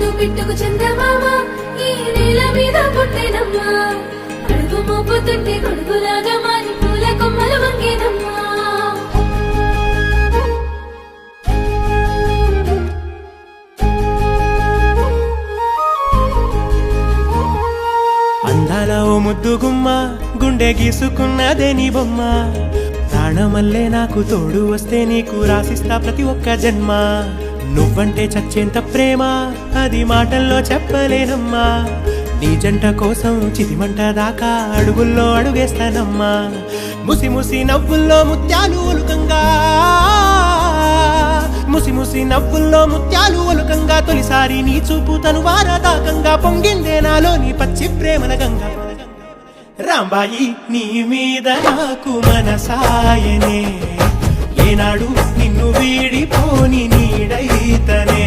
ముద్దు పిట్టుకు చందమామ ఈ నేల మీద పుట్టేనమ్మా అడుగు మోపుతుంటే గొడుగులాగా మారి పూల కొమ్మలు వంగేనమ్మా అందాల ఓ ముద్దు గుమ్మ గుండె గీసుకున్నదే నీ బొమ్మ ప్రాణమల్లే నాకు తోడు వస్తే నీకు రాసిస్తా ప్రతి ఒక్క జన్మ నువ్వంటే చచ్చేంత ప్రేమ అది మాటల్లో చెప్పలేనమ్మా నీ జంట కోసం చితిమంట దాకా అడుగుల్లో అడుగేస్తానమ్మా ముసి ముసి నవ్వుల్లో ముత్యాలు ఒలుకంగా ముసి ముసి నవ్వుల్లో ముత్యాలు ఒలుకంగా తొలిసారి నీ చూపు తను వారదాకంగా పొంగిందే నాలోని పచ్చి ప్రేమల గంగా రాంబాయి నీ మీద నాకు మనసాయనే ఏనాడు నిన్ను వీడిపోని నీడైతనే